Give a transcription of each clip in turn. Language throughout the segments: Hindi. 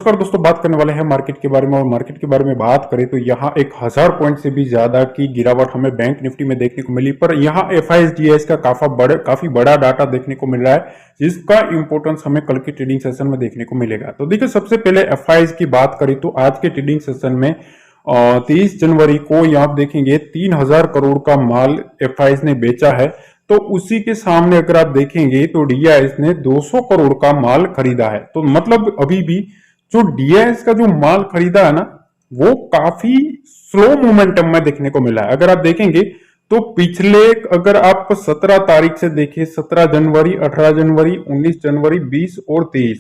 नमस्कार दोस्तों, बात करने वाले हैं मार्केट के बारे में। और मार्केट के बारे में बात करें तो यहाँ 1000 पॉइंट से भी ज्यादा की गिरावट हमें बैंक निफ्टी में देखने को मिली। पर यहाँ एफआईएसडीएस का काफी बड़ा डाटा देखने को मिल रहा है, जिसका इंपॉर्टेंस हमें कल के ट्रेडिंग सेशन में देखने को मिलेगा। तो देखिए, सबसे पहले एफआईएस की बात करें तो आज के ट्रेडिंग सेशन में 23 जनवरी को यहाँ देखेंगे 3000 करोड़ का माल एफआईएस ने बेचा है। तो उसी के सामने अगर आप देखेंगे तो डीआईएस ने 200 करोड़ का माल खरीदा है। तो मतलब अभी भी जो डीआईएस का जो माल खरीदा है ना, वो काफी स्लो मोमेंटम में देखने को मिला है। अगर आप देखेंगे तो पिछले, अगर आप 17 तारीख से देखिए, 17 जनवरी, 18 जनवरी, 19 जनवरी, 20 और 23,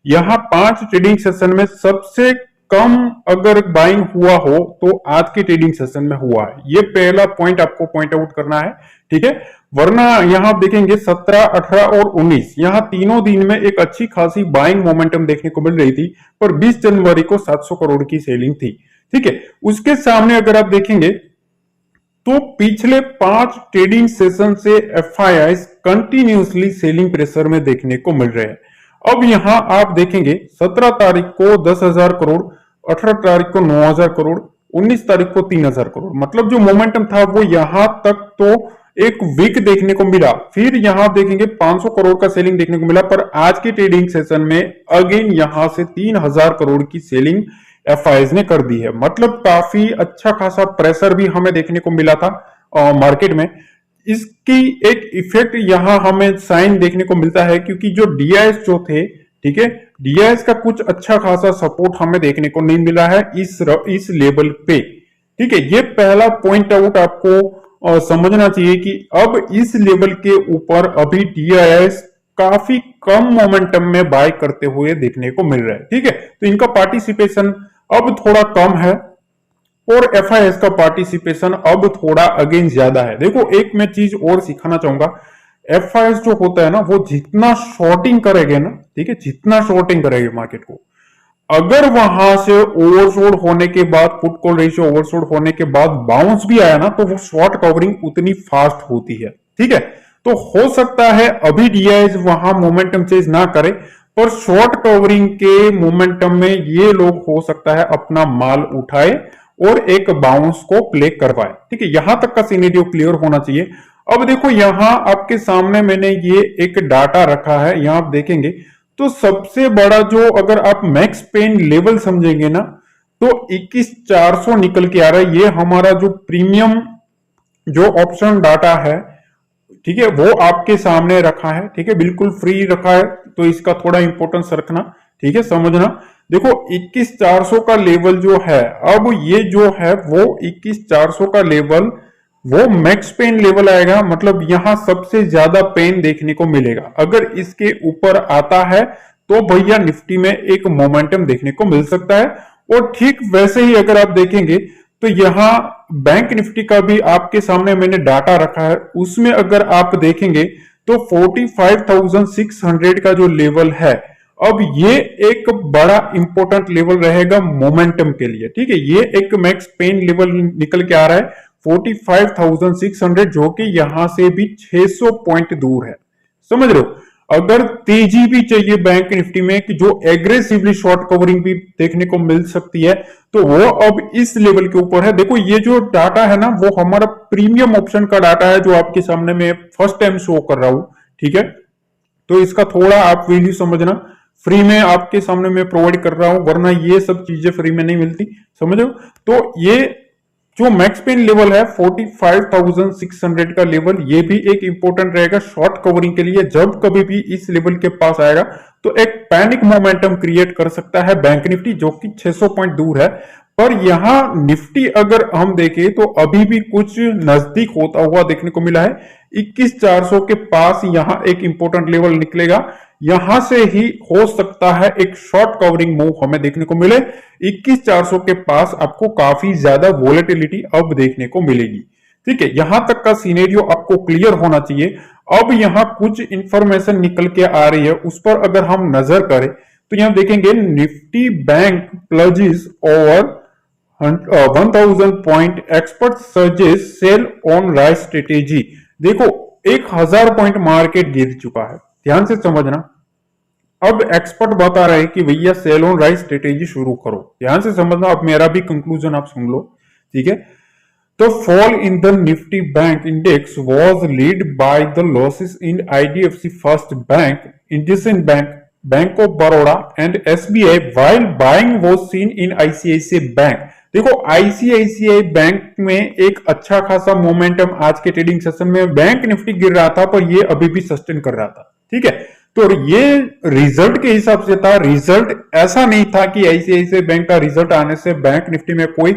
यहाँ 5 ट्रेडिंग सेशन में सबसे कम अगर बाइंग हुआ हो तो आज के ट्रेडिंग सेशन में हुआ है। ये पहला पॉइंट आपको पॉइंट आउट करना है, ठीक है। वरना यहां देखेंगे 17, 18 और 19, यहां तीनों दिन में एक अच्छी खासी बाइंग मोमेंटम देखने को मिल रही थी। पर 20 जनवरी को 700 करोड़ की सेलिंग थी, ठीक है। उसके सामने अगर आप देखेंगे तो पिछले 5 ट्रेडिंग सेशन से एफआईआईस कंटिन्यूसली सेलिंग प्रेशर में देखने को मिल रहे हैं। अब यहां आप देखेंगे 17 तारीख को 10,000 करोड़, 18 तारीख को 9,000 करोड़, 19 तारीख को 3,000 करोड़, मतलब जो मोमेंटम था वो यहां तक तो एक वीक देखने को मिला। फिर यहां देखेंगे 500 करोड़ का सेलिंग देखने को मिला। पर आज के ट्रेडिंग सेशन में अगेन यहां से 3,000 करोड़ की सेलिंग एफआईआईस ने कर दी है। मतलब काफी अच्छा खासा प्रेशर भी हमें देखने को मिला था मार्केट में। इसकी एक इफेक्ट यहां हमें साइन देखने को मिलता है, क्योंकि जो डीआईएस जो थे, ठीक है, डीआईएस का कुछ अच्छा खासा सपोर्ट हमें देखने को नहीं मिला है इस लेवल पे, ठीक है। ये पहला पॉइंट आउट आपको समझना चाहिए कि अब इस लेवल के ऊपर अभी डीआईएस काफी कम मोमेंटम में बाय करते हुए देखने को मिल रहा है, ठीक है। तो इनका पार्टिसिपेशन अब थोड़ा कम है और एफआईआईएस का पार्टिसिपेशन अब थोड़ा अगेन ज्यादा है। देखो, एक मैं चीज और सिखाना चाहूंगा, एफआईआईएस जो होता है ना, वो जितना शॉर्टिंग करेंगे ना, ठीक है, जितना शॉर्टिंग करेंगे मार्केट को, अगर वहां से ओवरसोल्ड होने के बाद, पुट कॉल रेशियो ओवरसोल्ड होने के बाद बाउंस भी आया ना, तो वो शॉर्ट कवरिंग उतनी फास्ट होती है, ठीक है। तो हो सकता है अभी डीआईएस वहां मोमेंटम चेंज ना करे, पर शॉर्ट कवरिंग के मोमेंटम में ये लोग हो सकता है अपना माल उठाए और एक बाउंस को प्ले करवाए, ठीक है। यहां तक का सिनेरियो क्लियर होना चाहिए। अब देखो, यहां आपके सामने मैंने ये एक डाटा रखा है, यहां आप देखेंगे तो सबसे बड़ा जो, अगर आप मैक्स पेन लेवल समझेंगे ना, तो 21,400 निकल के आ रहा है। ये हमारा जो प्रीमियम जो ऑप्शन डाटा है, ठीक है, वो आपके सामने रखा है, ठीक है, बिल्कुल फ्री रखा है। तो इसका थोड़ा इंपॉर्टेंस रखना, ठीक है, समझना। देखो, 21,400 का लेवल जो है, अब ये जो है वो 21,400 का लेवल वो मैक्स पेन लेवल आएगा। मतलब यहां सबसे ज्यादा पेन देखने को मिलेगा। अगर इसके ऊपर आता है तो भैया निफ्टी में एक मोमेंटम देखने को मिल सकता है। और ठीक वैसे ही अगर आप देखेंगे तो यहां बैंक निफ्टी का भी आपके सामने मैंने डाटा रखा है, उसमें अगर आप देखेंगे तो 45,600 का जो लेवल है, अब ये एक बड़ा इंपॉर्टेंट लेवल रहेगा मोमेंटम के लिए, ठीक है। ये एक मैक्स पेन लेवल निकल के आ रहा है 45,600, जो कि यहां से भी 600 पॉइंट दूर है, समझ रहे हो। अगर तेजी भी चाहिए बैंक निफ्टी में कि जो एग्रेसिवली शॉर्ट कवरिंग भी देखने को मिल सकती है, तो वो अब इस लेवल के ऊपर है। देखो, ये जो डाटा है ना, वो हमारा प्रीमियम ऑप्शन का डाटा है, जो आपके सामने मैं फर्स्ट टाइम शो कर रहा हूं, ठीक है। तो इसका थोड़ा आप वैल्यू समझना, फ्री में आपके सामने मैं प्रोवाइड कर रहा हूं, वरना ये सब चीजें फ्री में नहीं मिलती, समझो। तो ये जो मैक्स पेन लेवल है 45,600 का लेवल, ये भी एक इंपॉर्टेंट रहेगा शॉर्ट कवरिंग के लिए। जब कभी भी इस लेवल के पास आएगा तो एक पैनिक मोमेंटम क्रिएट कर सकता है बैंक निफ्टी, जो कि 600 पॉइंट दूर है। पर यहां निफ्टी अगर हम देखें तो अभी भी कुछ नजदीक होता हुआ देखने को मिला है। 21,400 के पास यहां एक इंपॉर्टेंट लेवल निकलेगा, यहां से ही हो सकता है एक शॉर्ट कवरिंग मूव हमें देखने को मिले। 21,400 के पास आपको काफी ज्यादा वोलेटिलिटी अब देखने को मिलेगी, ठीक है। यहां तक का सिनेरियो आपको क्लियर होना चाहिए। अब यहां कुछ इंफॉर्मेशन निकल के आ रही है, उस पर अगर हम नजर करें तो यहां देखेंगे Nifty bank plunges over 1000 point, expert suggest sell on right strategy. देखो, 1000 पॉइंट मार्केट गिर चुका है, ध्यान से समझना। अब एक्सपर्ट बता रहे हैं कि भैया सेल ऑन राइज स्ट्रेटेजी शुरू करो। ध्यान से समझना, अब मेरा भी कंक्लूजन आप सुन लो, ठीक है। तो fall in the Nifty bank index was lead by the losses in IDFC first bank, IndusInd bank, bank of Baroda and SBI, while buying was seen in ICICI bank. देखो आईसीआईसीआई बैंक में एक अच्छा खासा मोमेंटम आज के ट्रेडिंग सेशन में, बैंक निफ्टी गिर रहा था पर ये अभी भी सस्टेन कर रहा था, ठीक है। तो ये रिजल्ट के हिसाब से था, रिजल्ट ऐसा नहीं था कि आईसीआईसीआई बैंक का रिजल्ट आने से बैंक निफ्टी में कोई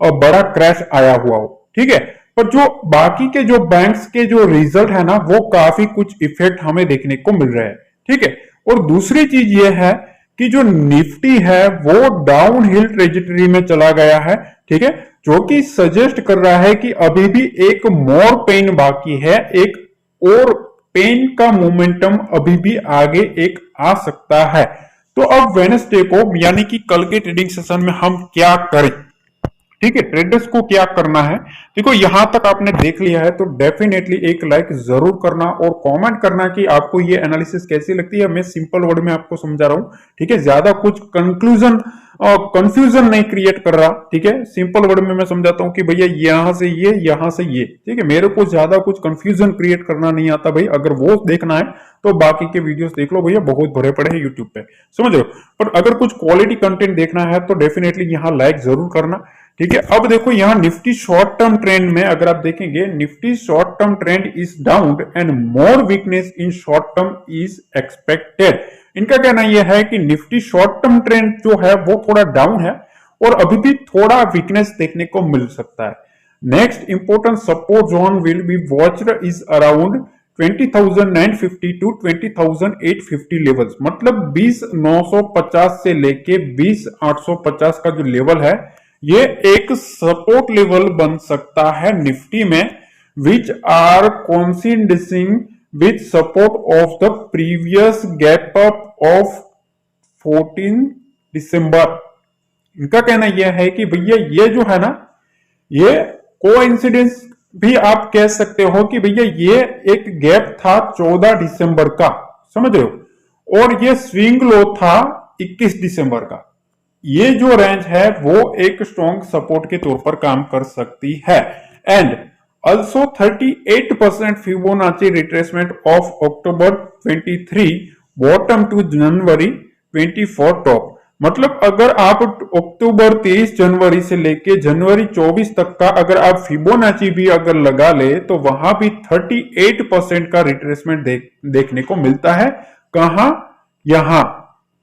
बड़ा क्रैश आया हुआ हो, ठीक है। पर जो बाकी के जो बैंक्स के जो रिजल्ट है ना, वो काफी कुछ इफेक्ट हमें देखने को मिल रहा है, ठीक है। और दूसरी चीज ये है कि जो निफ्टी है वो डाउन हिल ट्रेजेक्टरी में चला गया है, ठीक है, जो कि सजेस्ट कर रहा है कि अभी भी एक मोर पेन बाकी है, एक और पेन का मोमेंटम अभी भी आगे एक आ सकता है। तो अब वेडनेसडे को यानी कि कल के ट्रेडिंग सेशन में हम क्या करें, ठीक है, ट्रेडर्स को क्या करना है। देखो यहां तक आपने देख लिया है तो डेफिनेटली एक लाइक जरूर करना और कमेंट करना कि आपको ये एनालिसिस कैसी लगती है। मैं सिंपल वर्ड में आपको समझा रहा हूं, ठीक है, ज्यादा कुछ कंक्लूजन कंफ्यूजन नहीं क्रिएट कर रहा, ठीक है। सिंपल वर्ड में मैं समझाता हूं कि भैया यहां से ये, यहां से ये, ठीक है। मेरे को ज्यादा कुछ कंफ्यूजन क्रिएट करना नहीं आता भाई। अगर वो देखना है तो बाकी के वीडियोस देख लो भैया, बहुत भरे पड़े हैं यूट्यूब पे, समझ लो। पर अगर कुछ क्वालिटी कंटेंट देखना है तो डेफिनेटली यहां लाइक जरूर करना, ठीक है। अब देखो यहां निफ्टी शॉर्ट टर्म ट्रेंड में अगर आप देखेंगे, Nifty short term trend is down and more weakness in short term is expected. इनका कहना यह है कि निफ्टी शॉर्ट टर्म ट्रेंड जो है वो थोड़ा डाउन है और अभी भी थोड़ा वीकनेस देखने को मिल सकता है। Next important support zone will be watched is around 20,950 to 20,850 levels, मतलब 20,950 से लेके 20,850 का जो लेवल है ये एक सपोर्ट लेवल बन सकता है निफ्टी में, which are coinciding with support of the previous gap up of 14 दिसंबर। इनका कहना यह है कि भैया ये जो है ना, ये कोइंसिडेंस भी आप कह सकते हो कि भैया ये एक गैप था 14 दिसंबर का, समझ रहे हो, और ये स्विंग लो था 21 दिसंबर का। ये जो रेंज है वो एक स्ट्रॉन्ग सपोर्ट के तौर पर काम कर सकती है। And also 38% Fibonacci retracement of October 23 bottom to January 24 top, मतलब अगर आप अक्टूबर 23 जनवरी से लेके जनवरी 24 तक का अगर आप फिबोनाची भी अगर लगा ले तो वहां भी 38% का रिट्रेसमेंट देखने को मिलता है। कहां? यहां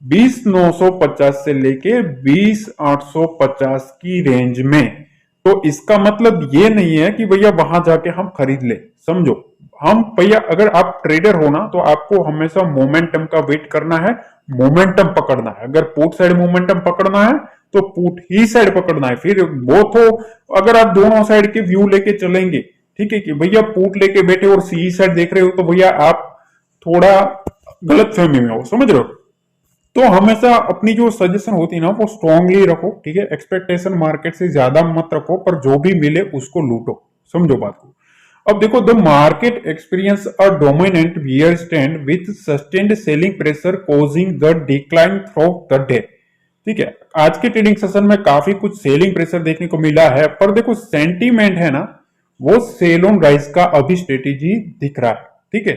20,950 से लेके 20,850 की रेंज में। तो इसका मतलब ये नहीं है कि भैया वहां जाके हम खरीद ले, समझो। हम भैया अगर आप ट्रेडर हो ना तो आपको हमेशा मोमेंटम का वेट करना है, मोमेंटम पकड़ना है। अगर पुट साइड मोमेंटम पकड़ना है तो पुट ही साइड पकड़ना है। फिर वो तो अगर आप दोनों साइड के व्यू लेके चलेंगे, ठीक है, कि भैया पुट लेके बैठे और सी साइड देख रहे हो तो भैया आप थोड़ा गलत फहमी में हो, समझ रहे हो। तो हमेशा अपनी जो सजेशन होती है ना वो स्ट्रांगली रखो, ठीक है। एक्सपेक्टेशन मार्केट से ज्यादा मत रखो, पर जो भी मिले उसको लूटो, समझो बात को। अब देखो, the market experience a dominant bear stand with sustained selling pressure causing the decline through the day, ठीक है। आज के ट्रेडिंग सेशन में काफी कुछ सेलिंग प्रेशर देखने को मिला है, पर देखो सेंटीमेंट है ना वो सेल ऑन राइज का अभी स्ट्रेटेजी दिख रहा है, ठीक है।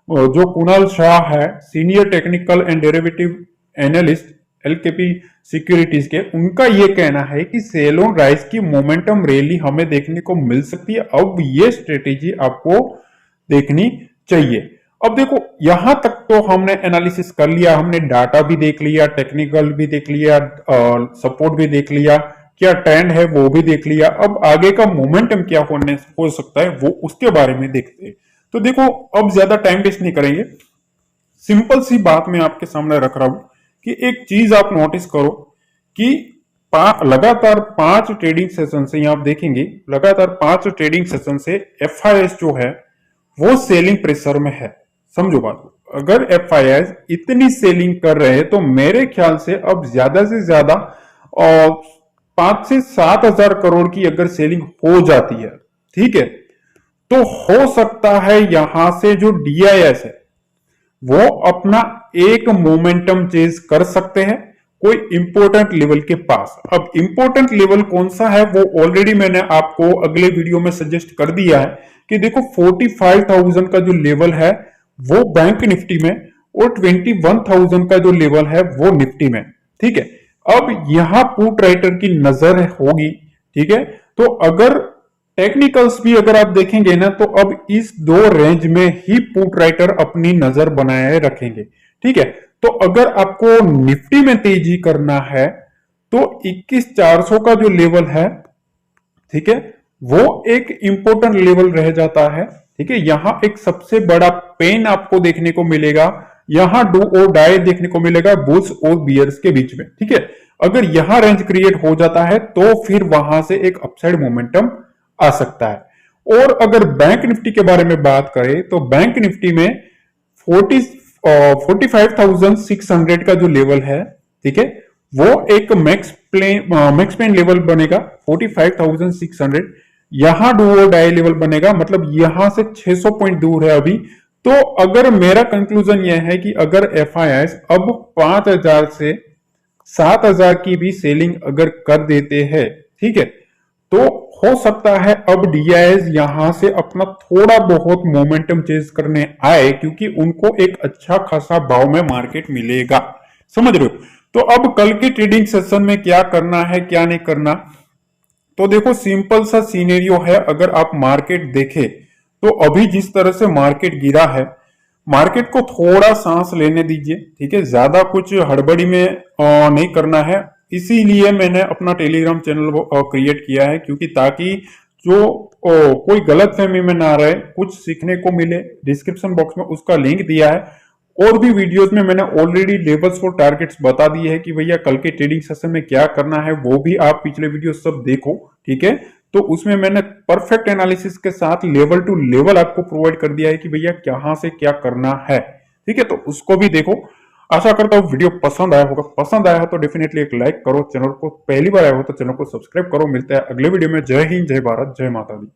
जो कुणाल शाह है, senior technical and derivative analyst LKP securities के, उनका यह कहना है कि सेल ऑन राइज की मोमेंटम रैली हमें देखने को मिल सकती है। अब ये स्ट्रेटेजी आपको देखनी चाहिए। अब देखो यहां तक तो हमने एनालिसिस कर लिया, हमने डाटा भी देख लिया, टेक्निकल भी देख लिया, सपोर्ट भी देख लिया, क्या ट्रेंड है वो भी देख लिया। अब आगे का मोमेंटम क्या हो सकता है वो उसके बारे में देखते हैं। तो देखो अब ज्यादा टाइम वेस्ट नहीं करेंगे, सिंपल सी बात मैं आपके सामने रख रहा हूं कि एक चीज आप नोटिस करो कि लगातार 5 ट्रेडिंग सेशन से, यहां आप देखेंगे लगातार 5 ट्रेडिंग सेशन से एफआईएस जो है वो सेलिंग प्रेशर में है, समझो बात को। अगर एफआईएस इतनी सेलिंग कर रहे हैं तो मेरे ख्याल से अब ज्यादा से ज्यादा 5 से 7 हजार करोड़ की अगर सेलिंग हो जाती है, ठीक है, तो हो सकता है यहां से जो डीआईएस है वो अपना एक मोमेंटम चेज कर सकते हैं कोई इंपॉर्टेंट लेवल के पास। अब इंपॉर्टेंट लेवल कौन सा है वो ऑलरेडी मैंने आपको अगले वीडियो में सजेस्ट कर दिया है कि देखो 45,000 का जो लेवल है वो बैंक निफ्टी में और 21,000 का जो लेवल है वो निफ्टी में। ठीक है, अब यहां पुट राइटर की नजर होगी। ठीक है, तो अगर टेक्निकल्स भी अगर आप देखेंगे ना तो अब इस दो रेंज में ही पुट राइटर अपनी नजर बनाए रखेंगे। ठीक है, तो अगर आपको निफ्टी में तेजी करना है तो 21,400 का जो लेवल है, ठीक है, वो एक इंपॉर्टेंट लेवल रह जाता है। ठीक है, यहां एक सबसे बड़ा पेन आपको देखने को मिलेगा, यहां डू और डाई देखने को मिलेगा बुल्स और बियर्स के बीच में। ठीक है, अगर यहां रेंज क्रिएट हो जाता है तो फिर वहां से एक अपसाइड मोमेंटम आ सकता है। और अगर बैंक निफ्टी के बारे में बात करें तो बैंक निफ्टी में 45,600 का जो लेवल है, ठीक है, वो एक मैक्स पेन लेवल बनेगा 45,600। यहां डू और डाई लेवल बनेगा, मतलब यहां से 600 पॉइंट दूर है अभी। तो अगर मेरा कंक्लूजन यह है कि अगर एफआईआईज अब 5,000 से 7,000 की भी सेलिंग अगर कर देते हैं, ठीक है, तो हो सकता है अब डीआईएस यहां से अपना थोड़ा बहुत मोमेंटम चेंज करने आए, क्योंकि उनको एक अच्छा खासा भाव में मार्केट मिलेगा। समझ रहे हो? तो अब कल के ट्रेडिंग सेशन में क्या करना है क्या नहीं करना, तो देखो सिंपल सा सीनेरियो है। अगर आप मार्केट देखें तो अभी जिस तरह से मार्केट गिरा है, मार्केट को थोड़ा सांस लेने दीजिए। ठीक है, ज्यादा कुछ हड़बड़ी में नहीं करना है। इसीलिए मैंने अपना टेलीग्राम चैनल क्रिएट किया है, क्योंकि ताकि जो कोई गलत फहमी में ना रहे, कुछ सीखने को मिले। डिस्क्रिप्शन बॉक्स में उसका लिंक दिया है। और भी वीडियोस में मैंने ऑलरेडी लेवल्स और टारगेट्स बता दिए हैं कि भैया कल के ट्रेडिंग सेशन में क्या करना है, वो भी आप पिछले वीडियो सब देखो। ठीक है, तो उसमें मैंने परफेक्ट एनालिसिस के साथ लेवल टू लेवल आपको प्रोवाइड कर दिया है कि भैया कहां से क्या करना है। ठीक है, तो उसको भी देखो। आशा करता हूँ वीडियो पसंद आया होगा। पसंद आया हो तो डेफिनेटली एक लाइक करो, चैनल को पहली बार आया हो तो चैनल को सब्सक्राइब करो। मिलता है अगले वीडियो में। जय हिंद, जय भारत, जय माता दी।